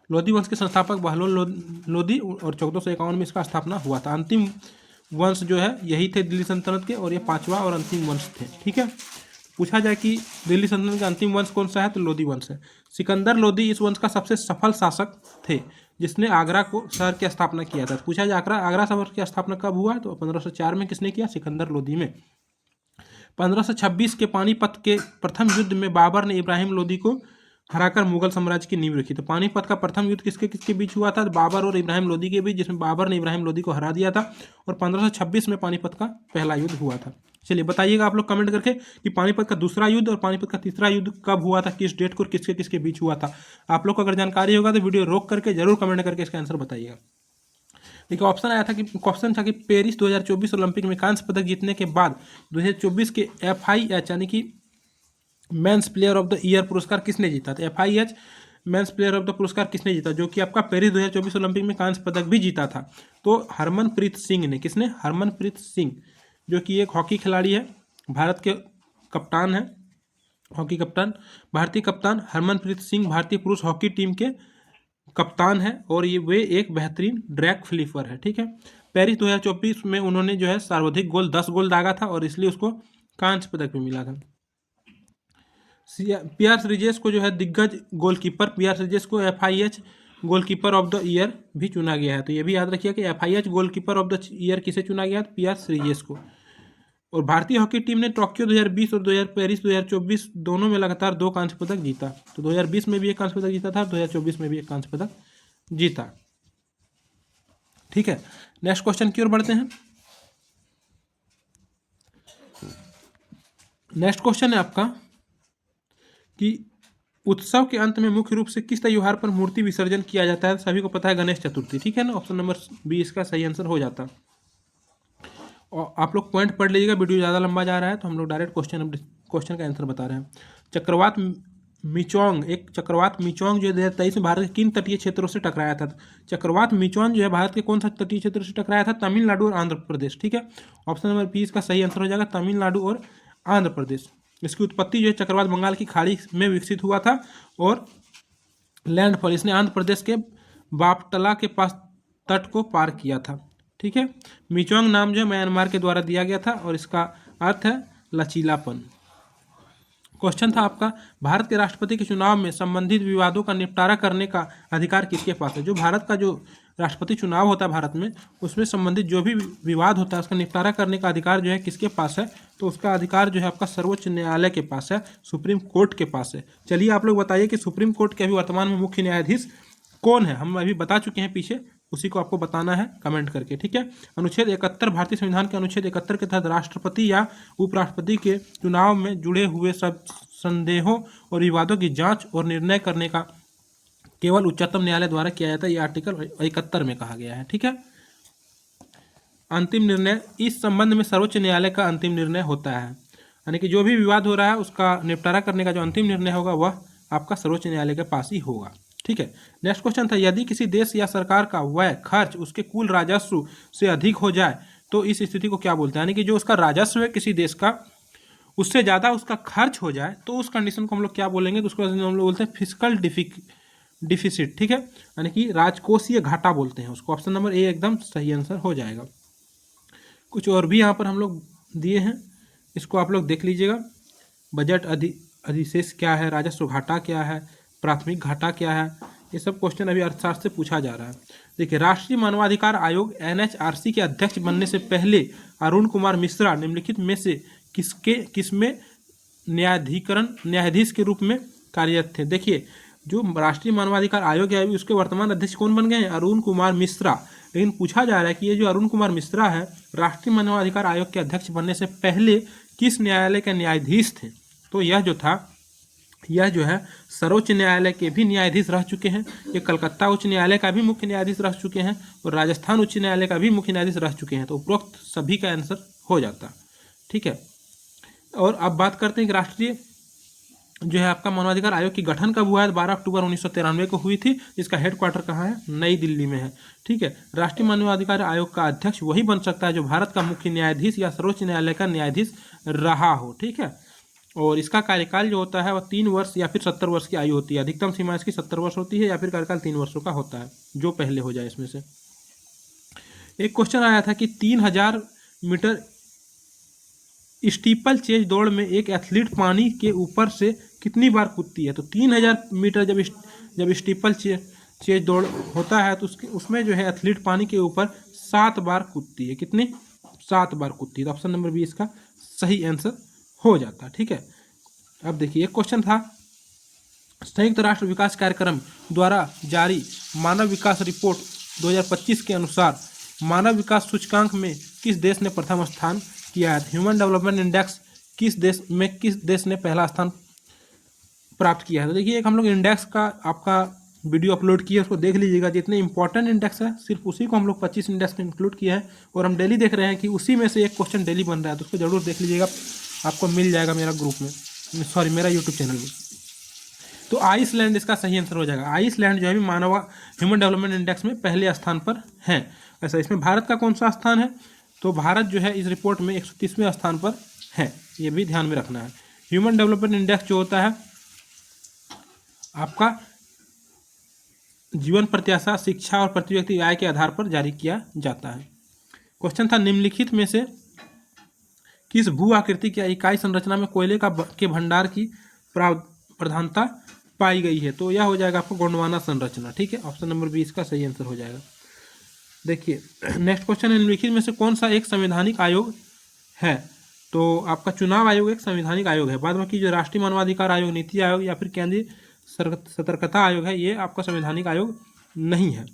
लोधी वंश के संस्थापक बहलोल लोधी, और 1451 में इसका स्थापना हुआ था। अंतिम वंश जो है यही थे दिल्ली सल्तनत के, और ये 5वां और अंतिम वंश थे, ठीक है। पूछा जाए कि दिल्ली सल्तनत का अंतिम वंश कौन सा है, तो लोधी वंश है। सिकंदर लोधी इस वंश का सबसे सफल शासक थे जिसने आगरा को शहर की स्थापना किया था। पूछा जाए आगरा शहर की स्थापना कब हुआ, तो 1504 में किसने किया? सिकंदर लोधी में। 1526 के पानीपत के प्रथम युद्ध में बाबर ने इब्राहिम लोधी को हराकर मुगल साम्राज्य की नींव रखी। तो पानीपत का प्रथम युद्ध किसके बीच हुआ था? बाबर और इब्राहिम लोधी के बीच, जिसमें बाबर ने इब्राहिम लोधी को हरा दिया था, और 1526 में पानीपत का पहला युद्ध हुआ था। चलिए बताइएगा आप लोग कमेंट करके कि पानीपत का दूसरा युद्ध और पानीपत का तीसरा युद्ध कब हुआ था, किस डेट को, किसके किसके बीच हुआ था। आप लोग को अगर जानकारी होगा तो वीडियो रोक करके जरूर कमेंट करके इसका आंसर बताइएगा। देखिए ऑप्शन आया था कि क्वेश्चन था कि पेरिस 2024 ओलंपिक में कांस्य पदक जीतने के बाद 2024 के FIH यानी कि men's player of the year पुरस्कार किसने जीता था। FIH men's player of the पुरस्कार किसने जीता, जो कि आपका पेरिस 2024 ओलंपिक में कांस्य पदक भी जीता था। तो हरमनप्रीत सिंह ने, किसने, हरमनप्रीत सिंह, जो कि एक हॉकी खिलाड़ी है, भारत के कप्तान है, हॉकी कप्तान, भारतीय कप्तान हरमनप्रीत सिंह भारतीय पुरुष हॉकी टीम के कप्तान है और ये वे एक बेहतरीन ड्रैग फ्लिपर है। ठीक है, पेरिस 2024 में उन्होंने जो है सर्वाधिक गोल 10 गोल दागा था और इसलिए उसको कांस्य पदक भी मिला था। पीआर श्रीजेश को जो है दिग्गज गोलकीपर, पीआर श्रीजेश को FIH goalkeeper of the year भी चुना गया है। तो ये भी याद रखिए कि FIH goalkeeper of the year किसे चुना गया, पीआर श्रीजेश को। और भारतीय हॉकी टीम ने टोक्यो 2020 और पेरिस 2024 दोनों में लगातार 2 कांस्य पदक जीता। तो 2020 में भी एक कांस्य पदक जीता था, 2024 में भी एक कांस्य पदक जीता। ठीक है, नेक्स्ट क्वेश्चन की ओर बढ़ते हैं। नेक्स्ट क्वेश्चन है आपका कि उत्सव के अंत में मुख्य रूप से किस त्योहार पर मूर्ति विसर्जन किया जाता है। सभी को पता है गणेश चतुर्थी। ठीक है ना, ऑप्शन नंबर बी इसका सही आंसर हो जाता। और आप लोग पॉइंट पढ़ लीजिएगा, वीडियो ज़्यादा लंबा जा रहा है तो हम लोग डायरेक्ट क्वेश्चन का आंसर बता रहे हैं। चक्रवात मिचोंग, एक चक्रवात मिचोंग जो 2023 में भारत के किन तटीय क्षेत्रों से टकराया था। चक्रवात मिचोंग जो है भारत के कौन सा तटीय क्षेत्र से टकराया था, तमिलनाडु और आंध्र प्रदेश। ठीक है, ऑप्शन नंबर बी इसका सही आंसर हो जाएगा, तमिलनाडु और आंध्र प्रदेश। इसकी उत्पत्ति जो है चक्रवात बंगाल की खाड़ी में विकसित हुआ था और लैंडफॉल इसने आंध्र प्रदेश के बापटला के पास तट को पार किया था। ठीक है, मिचोंग नाम जो है म्यांमार के द्वारा दिया गया था और इसका अर्थ है लचीलापन। क्वेश्चन था आपका, भारत के राष्ट्रपति के चुनाव में संबंधित विवादों का निपटारा करने का अधिकार किसके पास है। जो भारत का जो राष्ट्रपति चुनाव होता है भारत में, उसमें संबंधित जो भी विवाद होता है उसका निपटारा करने का अधिकार जो है किसके पास है, तो उसका अधिकार जो है आपका सर्वोच्च न्यायालय के पास है, सुप्रीम कोर्ट के पास है। चलिए आप लोग बताइए कि सुप्रीम कोर्ट के अभी वर्तमान में मुख्य न्यायाधीश कौन है। हम अभी बता चुके हैं पीछे, उसी को आपको बताना है कमेंट करके। ठीक है, अनुच्छेद 71 भारतीय संविधान के अनुच्छेद 71 के तहत राष्ट्रपति या उपराष्ट्रपति के चुनाव में जुड़े हुए सब संदेहों और विवादों की जांच और निर्णय करने का केवल उच्चतम न्यायालय द्वारा किया जाता है। ये आर्टिकल 71 में कहा गया है। ठीक है, अंतिम निर्णय इस संबंध में सर्वोच्च न्यायालय का अंतिम निर्णय होता है, यानी कि जो भी विवाद हो रहा है उसका निपटारा करने का जो अंतिम निर्णय होगा वह आपका सर्वोच्च न्यायालय के पास ही होगा। ठीक है, नेक्स्ट क्वेश्चन था, यदि किसी देश या सरकार का व्यय खर्च उसके कुल राजस्व से अधिक हो जाए तो इस स्थिति को क्या बोलते हैं। यानी कि जो उसका राजस्व है किसी देश का उससे ज़्यादा उसका खर्च हो जाए तो उस कंडीशन को हम लोग क्या बोलेंगे, तो उसको हम लोग बोलते हैं फिस्कल डिफिसिट। ठीक है, यानी कि राजकोषीय घाटा बोलते हैं उसको। ऑप्शन नंबर ए एकदम सही आंसर हो जाएगा। कुछ और भी यहाँ पर हम लोग दिए हैं, इसको आप लोग देख लीजिएगा। बजट अधिशेष क्या है, राजस्व घाटा क्या है, प्राथमिक घाटा क्या है, ये सब क्वेश्चन अभी अर्थशास्त्र से पूछा जा रहा है। देखिए, राष्ट्रीय मानवाधिकार आयोग NHRC के अध्यक्ष बनने से पहले अरुण कुमार मिश्रा निम्नलिखित में से किसमें न्यायाधीश के रूप में कार्यरत थे। देखिए, जो राष्ट्रीय मानवाधिकार आयोग है उसके वर्तमान अध्यक्ष कौन बन गए हैं, अरुण कुमार मिश्रा। लेकिन पूछा जा रहा है कि ये जो अरुण कुमार मिश्रा है राष्ट्रीय मानवाधिकार आयोग के अध्यक्ष बनने से पहले किस न्यायालय के न्यायाधीश थे। तो यह जो है सर्वोच्च न्यायालय के भी न्यायाधीश रह चुके हैं, ये कलकत्ता उच्च न्यायालय का भी मुख्य न्यायाधीश रह चुके हैं और राजस्थान उच्च न्यायालय का भी मुख्य न्यायाधीश रह चुके हैं। तो उपरोक्त सभी का आंसर हो जाता। ठीक है, और अब बात करते हैं कि राष्ट्रीय जो है आपका मानवाधिकार आयोग की गठन कब हुआ है। 12 अक्टूबर 1993 को हुई थी, जिसका हेडक्वार्टर कहाँ है, नई दिल्ली में है। ठीक है, राष्ट्रीय मानवाधिकार आयोग का अध्यक्ष वही बन सकता है जो भारत का मुख्य न्यायाधीश या सर्वोच्च न्यायालय का न्यायाधीश रहा हो। ठीक है, और इसका कार्यकाल जो होता है वह 3 वर्ष या फिर 70 वर्ष की आयु होती है। अधिकतम सीमा इसकी 70 वर्ष होती है या फिर कार्यकाल 3 वर्षों का होता है, जो पहले हो जाए इसमें से। एक क्वेश्चन आया था कि 3000 मीटर स्टीपल चेज दौड़ में एक एथलीट पानी के ऊपर से कितनी बार कूदती है। तो 3000 मीटर जब स्टीपल चेज दौड़ होता है तो उसमें जो है एथलीट पानी के ऊपर 7 बार कूदती है। कितनी, 7 बार कूदती है। तो ऑप्शन नंबर बी इसका सही आंसर हो जाता। ठीक है, अब देखिए एक क्वेश्चन था, संयुक्त राष्ट्र विकास कार्यक्रम द्वारा जारी मानव विकास रिपोर्ट 2025 के अनुसार मानव विकास सूचकांक में किस देश ने प्रथम स्थान किया है। ह्यूमन डेवलपमेंट इंडेक्स किस देश ने पहला स्थान प्राप्त किया है। तो देखिए एक हम लोग इंडेक्स का आपका वीडियो अपलोड किया, उसको देख लीजिएगा। जितने इंपॉर्टेंट इंडेक्स है सिर्फ उसी को हम लोग 25 इंडेक्स में इंक्लूड किया है, और हम डेली देख रहे हैं कि उसी में से एक क्वेश्चन डेली बन रहा है। तो उसको जरूर देख लीजिएगा, आपको मिल जाएगा मेरा ग्रुप में, सॉरी मेरा यूट्यूब चैनल में। तो आइसलैंड इसका सही आंसर हो जाएगा। आइसलैंड जो है मानव ह्यूमन डेवलपमेंट इंडेक्स में पहले स्थान पर है। ऐसा इसमें भारत का कौन सा स्थान है, तो भारत जो है इस रिपोर्ट में 130वें स्थान पर है, ये भी ध्यान में रखना है। ह्यूमन डेवलपमेंट इंडेक्स जो होता है आपका जीवन प्रत्याशा, शिक्षा और प्रति व्यक्ति आय के आधार पर जारी किया जाता है। क्वेश्चन था निम्नलिखित में से किस भू आकृति की इकाई संरचना में कोयले के भंडार की प्रधानता पाई गई है। तो यह हो जाएगा आपको गोंडवाना संरचना। ठीक है, ऑप्शन नंबर 20 का सही आंसर हो जाएगा। देखिए नेक्स्ट क्वेश्चन है निम्नलिखित में से कौन सा एक संवैधानिक आयोग है। तो आपका चुनाव आयोग एक संवैधानिक आयोग है। बाद बाकी जो राष्ट्रीय मानवाधिकार आयोग, नीति आयोग या फिर केंद्रीय सतर्कता आयोग है, ये आपका संवैधानिक आयोग नहीं है।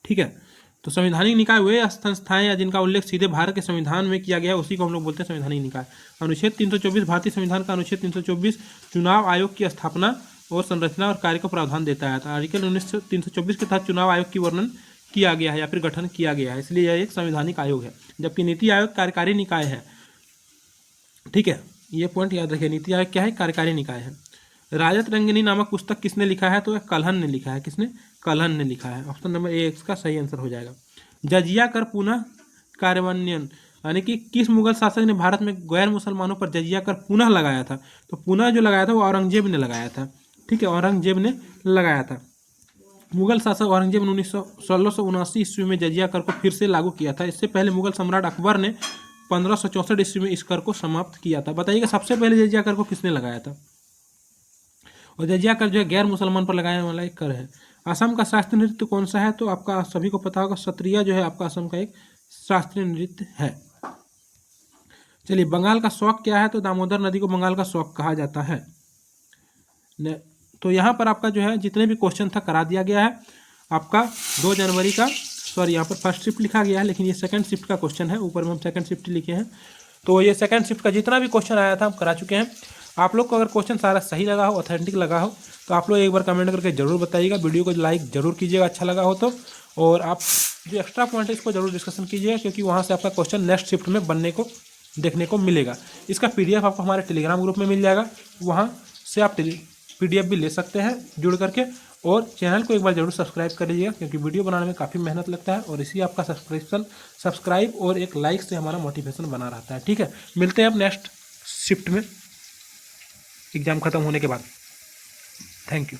ठीक है, तो संवैधानिक निकाय वे संस्थाएं या जिनका उल्लेख सीधे भारत के संविधान में किया गया है, उसी को हम लोग बोलते हैं संवैधानिक निकाय। अनुच्छेद 324 भारतीय संविधान का अनुच्छेद 324 चुनाव आयोग की स्थापना और संरचना और कार्य का प्रावधान देता है। तो आर्टिकल 324 के तहत चुनाव आयोग की वर्णन किया गया है या फिर गठन किया गया है, इसलिए यह एक संवैधानिक आयोग है। जबकि नीति आयोग कार्यकारी निकाय है। ठीक है, ये पॉइंट याद रखिए, नीति आयोग क्या है, कार्यकारी निकाय है। राजत रंगिनी नामक पुस्तक किसने लिखा है, तो कल्हन ने लिखा है। किसने, कल्हन ने लिखा है। ऑप्शन नंबर ए इसका सही आंसर हो जाएगा। जजिया कर पुनः कार्यान्वयन, यानी कि किस मुगल शासक ने भारत में गैर मुसलमानों पर जजिया कर पुनः लगाया था। तो पुनः जो लगाया था वो औरंगजेब ने लगाया था। ठीक है, औरंगजेब ने लगाया था। मुगल शासक औरंगजेब ने 1679 ईस्वी में जजिया कर को फिर से लागू किया था। इससे पहले मुगल सम्राट अकबर ने 1564 ईस्वी में इस कर को समाप्त किया था। बताइएगा सबसे पहले जजिया कर को किसने लगाया था। और जजिया कर जो है गैर मुसलमान पर लगाने वाला एक कर है। असम का शास्त्रीय नृत्य कौन सा है, तो आपका सभी को पता होगा सत्रिया जो है आपका असम का एक शास्त्रीय नृत्य है। चलिए बंगाल का शौक क्या है, तो दामोदर नदी को बंगाल का शौक कहा जाता है। तो यहाँ पर आपका जो है जितने भी क्वेश्चन था करा दिया गया है। आपका 2 जनवरी का, सॉरी यहाँ पर फर्स्ट शिफ्ट लिखा गया है लेकिन ये सेकंड शिफ्ट का क्वेश्चन है, ऊपर में हम सेकंड शिफ्ट लिखे हैं। तो ये सेकंड शिफ्ट का जितना भी क्वेश्चन आया था हम करा चुके हैं। आप लोग को अगर क्वेश्चन सारा सही लगा हो, ऑथेंटिक लगा हो, तो आप लोग एक बार कमेंट करके जरूर बताइएगा। वीडियो को लाइक जरूर कीजिएगा अच्छा लगा हो तो, और आप जो एक्स्ट्रा पॉइंट है इसको जरूर डिस्कशन कीजिएगा, क्योंकि वहाँ से आपका क्वेश्चन नेक्स्ट शिफ्ट में बनने को देखने को मिलेगा। इसका PDF आपको हमारे टेलीग्राम ग्रुप में मिल जाएगा, वहाँ से आप PDF भी ले सकते हैं जुड़ करके। और चैनल को एक बार जरूर सब्सक्राइब कर लीजिएगा, क्योंकि वीडियो बनाने में काफ़ी मेहनत लगता है, और इसी आपका सब्सक्राइब और एक लाइक से हमारा मोटिवेशन बना रहता है। ठीक है, मिलते हैं अब नेक्स्ट शिफ्ट में एग्ज़ाम ख़त्म होने के बाद। Thank you.